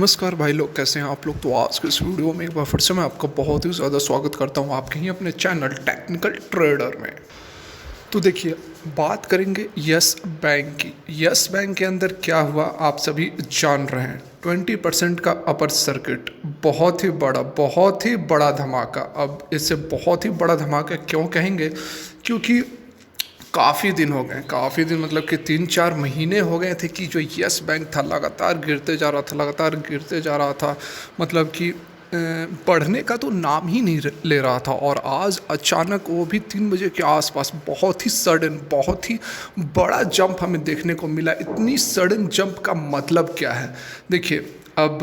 नमस्कार भाई लोग, कैसे हैं आप लोग। तो आज के इस वीडियो में एक बार फिर से मैं आपका बहुत ही ज़्यादा स्वागत करता हूं आपके ही अपने चैनल टेक्निकल ट्रेडर में। तो देखिए, बात करेंगे यस बैंक की। यस बैंक के अंदर क्या हुआ आप सभी जान रहे हैं। 20% का अपर सर्किट, बहुत ही बड़ा धमाका। अब इसे बहुत ही बड़ा धमाका क्यों कहेंगे, क्योंकि काफ़ी दिन मतलब कि 3-4 महीने हो गए थे कि जो यस बैंक था लगातार गिरते जा रहा था। मतलब कि बढ़ने का तो नाम ही नहीं ले रहा था। और आज अचानक वो भी 3 बजे के आसपास बहुत ही सडन, बहुत ही बड़ा जंप हमें देखने को मिला। इतनी सडन जंप का मतलब क्या है, देखिए अब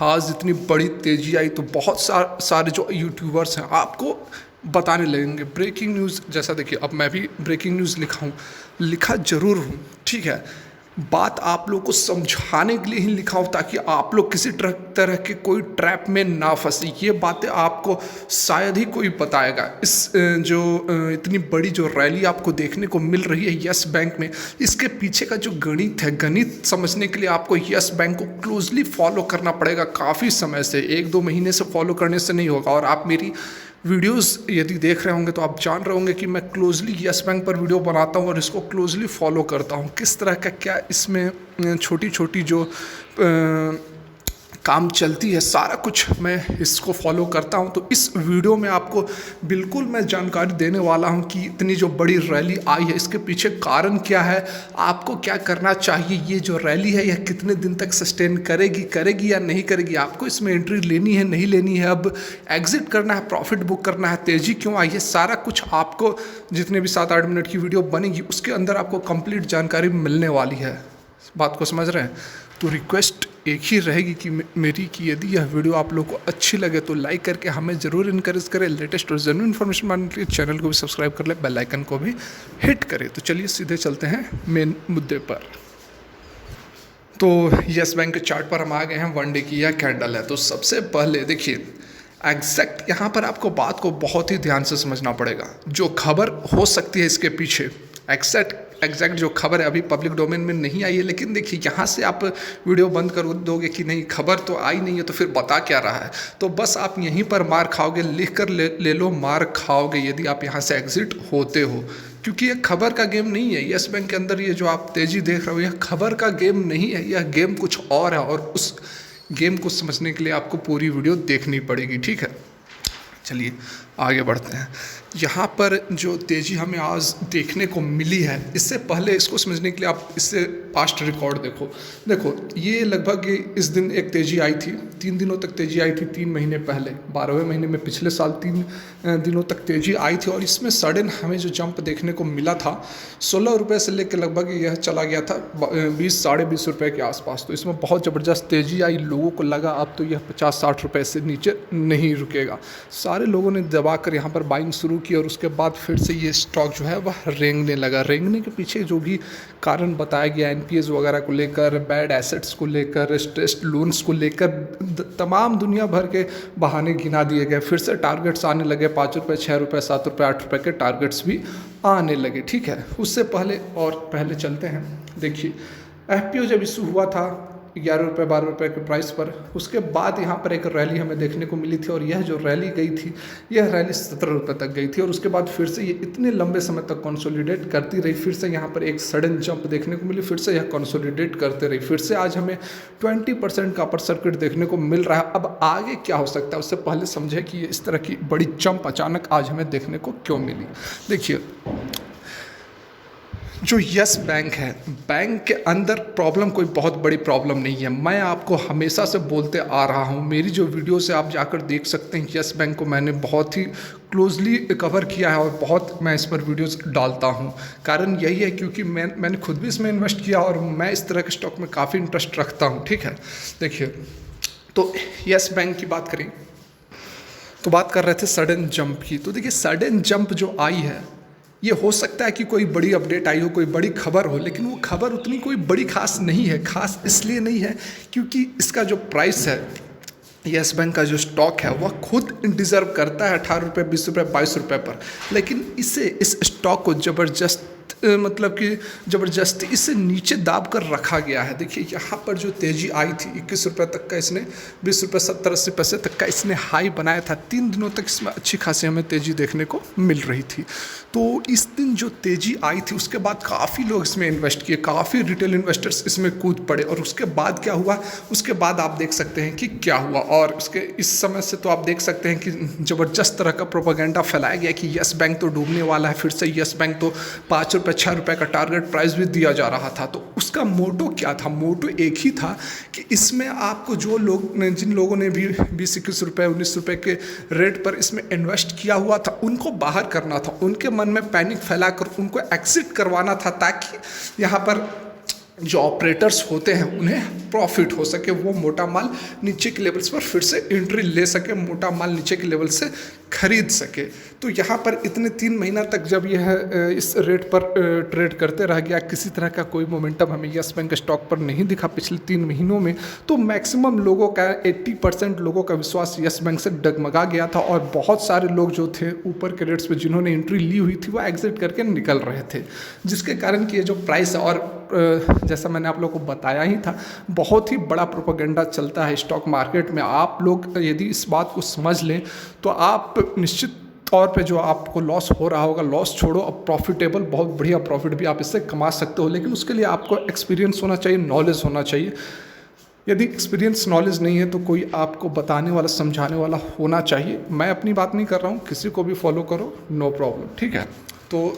आज इतनी बड़ी तेज़ी आई तो बहुत सारे जो यूट्यूबर्स हैं आपको बताने लगेंगे ब्रेकिंग न्यूज़ जैसा। देखिए, अब मैं भी ब्रेकिंग न्यूज़ लिखा जरूर हूँ, ठीक है। बात आप लोग को समझाने के लिए ही लिखा हूँ ताकि आप लोग किसी तरह के कोई ट्रैप में ना फंसे। ये बातें आपको शायद ही कोई बताएगा। इस जो इतनी बड़ी जो रैली आपको देखने को मिल रही है यस बैंक में, इसके पीछे का जो गणित है, गणित समझने के लिए आपको यस बैंक को क्लोजली फॉलो करना पड़ेगा। काफ़ी समय से, 1-2 महीने से फॉलो करने से नहीं होगा। और आप मेरी वीडियोस यदि देख रहे होंगे तो आप जान रहे होंगे कि मैं क्लोजली यस बैंक पर वीडियो बनाता हूं और इसको क्लोजली फॉलो करता हूं। किस तरह का क्या इसमें छोटी छोटी जो काम चलती है, सारा कुछ मैं इसको फॉलो करता हूं। तो इस वीडियो में आपको बिल्कुल मैं जानकारी देने वाला हूं कि इतनी जो बड़ी रैली आई है इसके पीछे कारण क्या है, आपको क्या करना चाहिए। ये जो रैली है यह कितने दिन तक सस्टेन करेगी या नहीं करेगी, आपको इसमें एंट्री लेनी है नहीं लेनी है, अब एग्जिट करना है, प्रॉफिट बुक करना है, तेज़ी क्यों आई है, सारा कुछ आपको जितने भी 7-8 मिनट की वीडियो बनेगी उसके अंदर आपको कंप्लीट जानकारी मिलने वाली है। बात को समझ रहे हैं। तो रिक्वेस्ट एक ही रहेगी कि मेरी कि यदि यह वीडियो आप लोगों को अच्छी लगे तो लाइक करके हमें ज़रूर इनकरेज करें। लेटेस्ट और जेन्युइन इन्फॉर्मेशन पाने के लिए चैनल को भी सब्सक्राइब कर ले, बेल आइकन को भी हिट करें। तो चलिए सीधे चलते हैं मेन मुद्दे पर। तो यस बैंक के चार्ट पर हम आ गए हैं। 1 डे की यह कैंडल है। तो सबसे पहले देखिए, एग्जैक्ट यहाँ पर आपको बात को बहुत ही ध्यान से समझना पड़ेगा। जो खबर हो सकती है इसके पीछे, एग्जैक्ट जो खबर है अभी पब्लिक डोमेन में नहीं आई है, लेकिन देखिए यहाँ से आप वीडियो बंद कर दोगे कि नहीं खबर तो आई नहीं है तो फिर बता क्या रहा है, तो बस आप यहीं पर मार खाओगे। लिख कर ले लो, मार खाओगे यदि आप यहाँ से एग्जिट होते हो, क्योंकि ये खबर का गेम नहीं है। यस बैंक के अंदर ये जो आप तेज़ी देख रहे हो यह खबर का गेम नहीं है, यह गेम कुछ और है। और उस गेम को समझने के लिए आपको पूरी वीडियो देखनी पड़ेगी, ठीक है। चलिए आगे बढ़ते हैं। यहाँ पर जो तेज़ी हमें आज देखने को मिली है, इससे पहले इसको समझने के लिए आप इससे पास्ट रिकॉर्ड देखो ये लगभग इस दिन एक तेज़ी आई थी, 3 दिनों तक तेज़ी आई थी 3 महीने पहले। 12वें महीने में पिछले साल 3 दिनों तक तेज़ी आई थी और इसमें सडन हमें जो जंप देखने को मिला था 16 रुपये से लेकर लगभग यह चला गया था 20-20.5 रुपये के आसपास। तो इसमें बहुत ज़बरदस्त तेज़ी आई। लोगों को लगा अब तो यह 50-60 रुपये से नीचे नहीं रुकेगा। सारे लोगों ने दबाकर यहाँ पर बाइंग शुरू की और उसके बाद फिर से ये स्टॉक जो है वह रेंगने लगा। रेंगने के पीछे जो भी कारण बताया गया, एनपीएस वगैरह को लेकर, बैड एसेट्स को लेकर, स्ट्रेस्ड लोन्स को लेकर, तमाम दुनिया भर के बहाने गिना दिए गए। फिर से टारगेट्स आने लगे, 5 रुपये, 6 रुपये, 7 रुपये, 8 रुपये के टारगेट्स भी आने लगे, ठीक है। उससे पहले चलते हैं। देखिए, एफपीओ जब इशू हुआ था 11 रुपये 12 रुपये के प्राइस पर, उसके बाद यहाँ पर एक रैली हमें देखने को मिली थी और यह जो रैली गई थी यह रैली 17 रुपये तक गई थी। और उसके बाद फिर से ये इतने लंबे समय तक कंसोलिडेट करती रही। फिर से यहाँ पर एक सडन जंप देखने को मिली, फिर से यह कंसोलिडेट करते रही। फिर से आज हमें 20% का अपर सर्किट देखने को मिल रहा है। अब आगे क्या हो सकता है उससे पहले समझे कि इस तरह की बड़ी जंप अचानक आज हमें देखने को क्यों मिली। देखिए, जो यस बैंक है, बैंक के अंदर प्रॉब्लम कोई बहुत बड़ी प्रॉब्लम नहीं है। मैं आपको हमेशा से बोलते आ रहा हूँ, मेरी जो वीडियो से आप जाकर देख सकते हैं। यस बैंक को मैंने बहुत ही क्लोजली कवर किया है और बहुत मैं इस पर वीडियोस डालता हूँ। कारण यही है क्योंकि मैंने खुद भी इसमें इन्वेस्ट किया और मैं इस तरह के स्टॉक में काफ़ी इंटरेस्ट रखता हूँ, ठीक है। देखिए, तो यस बैंक की बात करें तो बात कर रहे थे सडन जंप की। तो देखिए, सडन जंप जो आई है ये हो सकता है कि कोई बड़ी अपडेट आई हो, कोई बड़ी खबर हो, लेकिन वो खबर उतनी कोई बड़ी खास नहीं है। खास इसलिए नहीं है क्योंकि इसका जो प्राइस है, यस बैंक का जो स्टॉक है वह खुद डिज़र्व करता है 18 रुपये, 20 रुपये, 22 रुपये पर। लेकिन इस स्टॉक को ज़बरदस्त मतलब कि ज़बरदस्ती इसे नीचे दाब कर रखा गया है। देखिए यहाँ पर जो तेज़ी आई थी 21 रुपये तक का, इसने 20 रुपये 70-80 पैसे तक का इसने हाई बनाया था। 3 दिनों तक इसमें अच्छी खासी हमें तेज़ी देखने को मिल रही थी। तो इस दिन जो तेज़ी आई थी उसके बाद काफ़ी लोग इसमें इन्वेस्ट किए, काफ़ी रिटेल इन्वेस्टर्स इसमें कूद पड़े। और उसके बाद क्या हुआ, उसके बाद आप देख सकते हैं कि क्या हुआ। और उसके इस समय से तो आप देख सकते हैं कि ज़बरदस्त तरह का प्रोपेगेंडा फैलाया गया कि यस बैंक तो डूबने वाला है। फिर से यस बैंक तो 5 रुपये 6 रुपये का टारगेट प्राइस भी दिया जा रहा था। तो उसका मोटो क्या था? मोटो एक ही था कि इसमें आपको जो लोग, जिन लोगों ने भी 20-21 रुपये 19 रुपये के रेट पर इसमें इन्वेस्ट किया हुआ था, उनको बाहर करना था। उनके मन में पैनिक फैलाकर उनको एग्जिट करवाना था, ताकि यहाँ पर जो ऑपरेटर्स होते हैं उन्हें प्रॉफिट हो सके, वो मोटा माल नीचे के लेवल्स पर फिर से एंट्री ले सके, मोटा माल नीचे के लेवल से खरीद सके। तो यहाँ पर इतने 3 महीना तक जब यह इस रेट पर ट्रेड करते रह गया, किसी तरह का कोई मोमेंटम हमें यस बैंक स्टॉक पर नहीं दिखा पिछले 3 महीनों में, तो मैक्सिमम लोगों का 80% लोगों का विश्वास यस बैंक से डगमगा गया था। और बहुत सारे लोग जो थे ऊपर के रेट्स पे जिन्होंने एंट्री ली हुई थी वो एग्जिट करके निकल रहे थे, जिसके कारण कि ये जो प्राइस है, और जैसा मैंने आप लोगों को बताया ही था, बहुत ही बड़ा प्रोपेगेंडा चलता है स्टॉक मार्केट में। आप लोग यदि इस बात को समझ लें तो आप निश्चित तौर पे जो आपको लॉस हो रहा होगा, लॉस छोड़ो, अब प्रॉफिटेबल बहुत बढ़िया प्रॉफिट भी आप इससे कमा सकते हो। लेकिन उसके लिए आपको एक्सपीरियंस होना चाहिए, नॉलेज होना चाहिए। यदि एक्सपीरियंस नॉलेज नहीं है तो कोई आपको बताने वाला, समझाने वाला होना चाहिए। मैं अपनी बात नहीं कर रहा हूँ, किसी को भी फॉलो करो, नो प्रॉब्लम, ठीक है। तो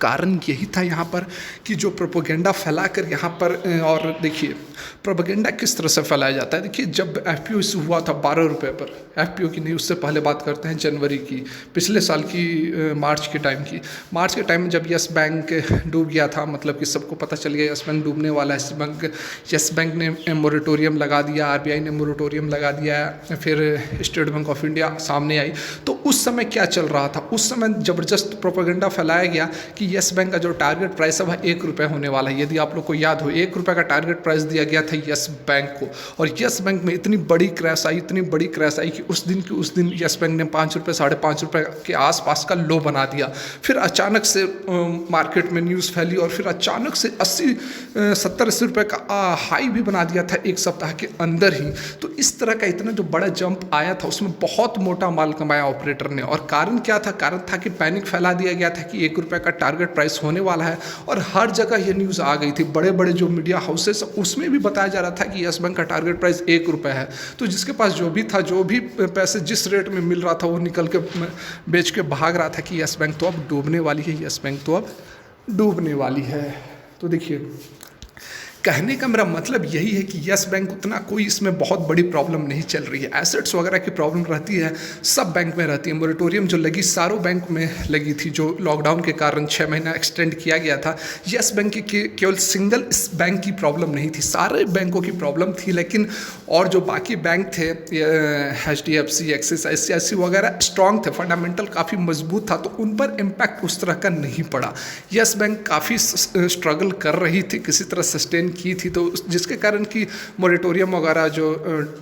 कारण यही था यहाँ पर कि जो प्रोपेगेंडा फैलाकर यहाँ पर, और देखिए प्रोपेगेंडा किस तरह से फैलाया जाता है। देखिए जब एफपीओ इशू हुआ था 12 रुपये पर, एफपीओ की नहीं, उससे पहले बात करते हैं जनवरी की, पिछले साल की, मार्च के टाइम की। मार्च के टाइम में जब यस बैंक डूब गया था, मतलब कि सबको पता चल गया यस बैंक डूबने वाला है, यस बैंक ने मोरेटोरियम लगा दिया, आरबीआई ने मोरेटोरियम लगा दिया, फिर स्टेट बैंक ऑफ इंडिया सामने आई। तो उस समय क्या चल रहा था? उस समय ज़बरदस्त प्रोपेगेंडा फैलाया गया कि यस बैंक का जो टारगेट प्राइस है वह 1 रुपये होने वाला है। यदि आप लोग को याद हो, 1 रुपये का टारगेट प्राइस दिया गया था यस बैंक को। और यस बैंक में इतनी बड़ी क्रैश आई, इतनी बड़ी क्रैश आई कि उस दिन यस बैंक ने 5 रुपये 5.5 रुपये के आसपास का लो बना दिया। फिर अचानक से मार्केट में न्यूज़ फैली और फिर अचानक से 70-80 रुपये का हाई भी बना दिया था एक सप्ताह के अंदर ही। तो इस तरह का इतना जो बड़ा जंप आया था उसमें बहुत मोटा माल कमाया ऑपरेटर ने। और कारण क्या था? कारण था कि पैनिक फैला दिया गया था कि 1 रुपये का टारगेट प्राइस होने वाला है। और हर जगह ये न्यूज़ आ गई थी, बड़े बड़े जो मीडिया हाउसेस उसमें भी बताया जा रहा था कि यस बैंक का टारगेट प्राइस 1 रुपये है। तो जिसके पास जो भी था, जो भी पैसे जिस रेट में मिल रहा था, वो निकल के बेच के भाग रहा था कि यस बैंक तो अब डूबने वाली है, यस बैंक तो अब डूबने वाली है। तो देखिए, कहने का मेरा मतलब यही है कि यस बैंक उतना कोई इसमें बहुत बड़ी प्रॉब्लम नहीं चल रही है। एसेट्स वगैरह की प्रॉब्लम रहती है, सब बैंक में रहती है। मोरेटोरियम जो लगी सारों बैंक में लगी थी, जो लॉकडाउन के कारण 6 महीना एक्सटेंड किया गया था। यस बैंक की केवल सिंगल इस बैंक की प्रॉब्लम नहीं थी, सारे बैंकों की प्रॉब्लम थी। लेकिन और जो बाकी बैंक थे, HDFC, एक्सिस, ICICI वगैरह स्ट्रॉन्ग थे, फंडामेंटल काफ़ी मजबूत था, तो उन पर इम्पैक्ट उस तरह का नहीं पड़ा। यस बैंक काफ़ी स्ट्रगल कर रही थी, किसी तरह सस्टेन की थी, तो जिसके कारण कि मोरेटोरियम वगैरह जो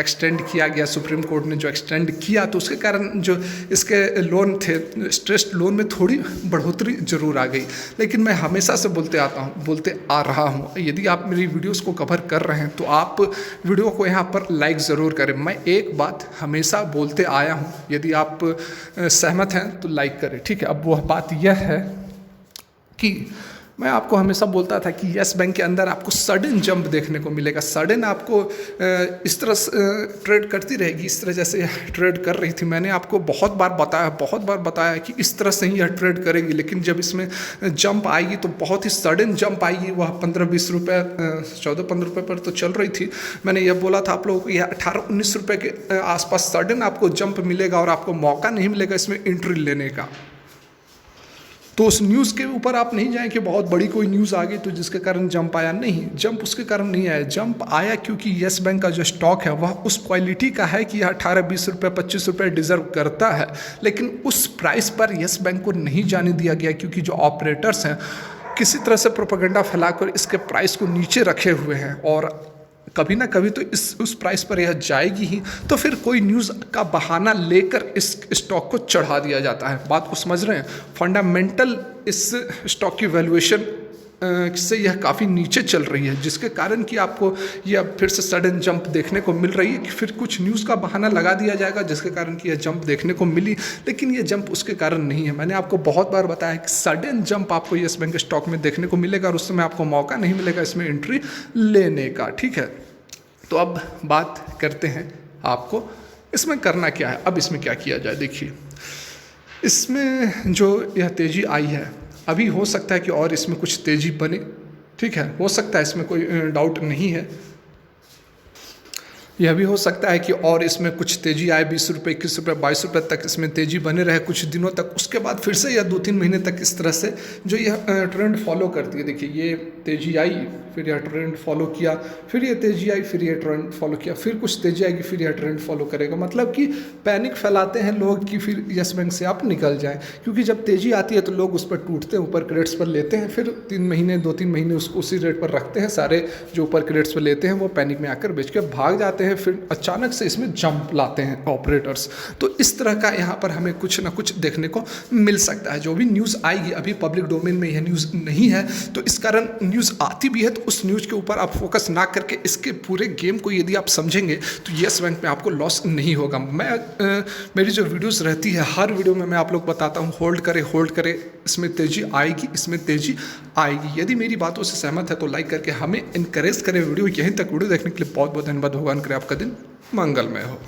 एक्सटेंड किया गया, सुप्रीम कोर्ट ने जो एक्सटेंड किया, तो उसके कारण जो इसके लोन थे, स्ट्रेस्ड लोन में थोड़ी बढ़ोतरी जरूर आ गई। लेकिन मैं हमेशा से बोलते आ रहा हूँ, यदि आप मेरी वीडियोस को कवर कर रहे हैं तो आप वीडियो को यहाँ पर लाइक ज़रूर करें। मैं एक बात हमेशा बोलते आया हूँ, यदि आप सहमत हैं तो लाइक करें, ठीक है। अब वह बात यह है कि मैं आपको हमेशा बोलता था कि यस बैंक के अंदर आपको सडन जंप देखने को मिलेगा, सडन आपको इस तरह ट्रेड करती रहेगी, इस तरह जैसे ट्रेड कर रही थी। मैंने आपको बहुत बार बताया कि इस तरह से ही यह ट्रेड करेगी, लेकिन जब इसमें जंप आएगी तो बहुत ही सडन जंप आएगी। वह 15-20 रुपये, 14-15 रुपये पर तो चल रही थी। मैंने यह बोला था आप लोगों को, यह 18-19 रुपये के आसपास सडन आपको जंप मिलेगा और आपको मौका नहीं मिलेगा इसमें एंट्री लेने का। तो उस न्यूज़ के ऊपर आप नहीं जाएं कि बहुत बड़ी कोई न्यूज़ आ गई तो जिसके कारण जंप आया। नहीं, जंप उसके कारण नहीं आया, जंप आया क्योंकि यस बैंक का जो स्टॉक है वह उस क्वालिटी का है कि यह 18-20 रुपये 25 रुपये डिजर्व करता है। लेकिन उस प्राइस पर यस बैंक को नहीं जाने दिया गया, क्योंकि जो ऑपरेटर्स हैं किसी तरह से प्रोपेगेंडा फैलाकर इसके प्राइस को नीचे रखे हुए हैं। और कभी ना कभी तो उस प्राइस पर यह जाएगी ही, तो फिर कोई न्यूज़ का बहाना लेकर इस स्टॉक को चढ़ा दिया जाता है। बात को समझ रहे हैं? फंडामेंटल इस स्टॉक की वैल्यूएशन से यह काफ़ी नीचे चल रही है, जिसके कारण कि आपको यह फिर से सडन जंप देखने को मिल रही है कि फिर कुछ न्यूज़ का बहाना लगा दिया जाएगा जिसके कारण कि यह जंप देखने को मिली, लेकिन यह जंप उसके कारण नहीं है। मैंने आपको बहुत बार बताया कि सडन जंप आपको येस बैंक स्टॉक में देखने को मिलेगा और उस समय आपको मौका नहीं मिलेगा इसमें एंट्री लेने का, ठीक है। तो अब बात करते हैं आपको इसमें करना क्या है, अब इसमें क्या किया जाए। देखिए, इसमें जो यह तेज़ी आई है, अभी हो सकता है कि और इसमें कुछ तेज़ी बने, ठीक है, हो सकता है, इसमें कोई डाउट नहीं है। यह भी हो सकता है कि और इसमें कुछ तेज़ी आए, 20 रुपये, 21 रुपये, 22 रुपये तक इसमें तेज़ी बने रहे कुछ दिनों तक, उसके बाद फिर से यह 2-3 महीने तक इस तरह से जो यह ट्रेंड फॉलो करती है। देखिए, ये तेज़ी आई, फिर यह ट्रेंड फॉलो किया, फिर ये तेज़ी आई, फिर ये ट्रेंड फॉलो किया, फिर कुछ तेज़ी आएगी, फिर यह ट्रेंड फॉलो करेगा। मतलब कि पैनिक फैलाते हैं लोग कि फिर येस बैंक से आप निकल जाएं, क्योंकि जब तेज़ी आती है तो लोग उस पर टूटते हैं, ऊपर के रेट्स पर लेते हैं, फिर 2-3 महीने उसको उसी रेट पर रखते हैं, सारे जो ऊपर के रेट्स पर लेते हैं वो पैनिक में आकर बेच के भाग जाते हैं, फिर अचानक से इसमें जंप लाते हैं ऑपरेटर्स। तो इस तरह का यहाँ पर हमें कुछ ना कुछ देखने को मिल सकता है। जो भी न्यूज़ आएगी, अभी पब्लिक डोमेन में यह न्यूज़ नहीं है, तो इस कारण न्यूज़ आती भी है तो उस न्यूज़ के ऊपर आप फोकस ना करके इसके पूरे गेम को यदि आप समझेंगे तो येस बैंक में आपको लॉस नहीं होगा। मेरी जो वीडियोस रहती है, हर वीडियो में मैं आप लोग बताता हूँ होल्ड करें, इसमें तेज़ी आएगी, इसमें तेज़ी आएगी। यदि मेरी बातों से सहमत है तो लाइक करके हमें इनकरेज करें। वीडियो यहीं तक वीडियो देखने के लिए बहुत बहुत धन्यवाद। भगवान करे आपका दिन मंगलमय हो।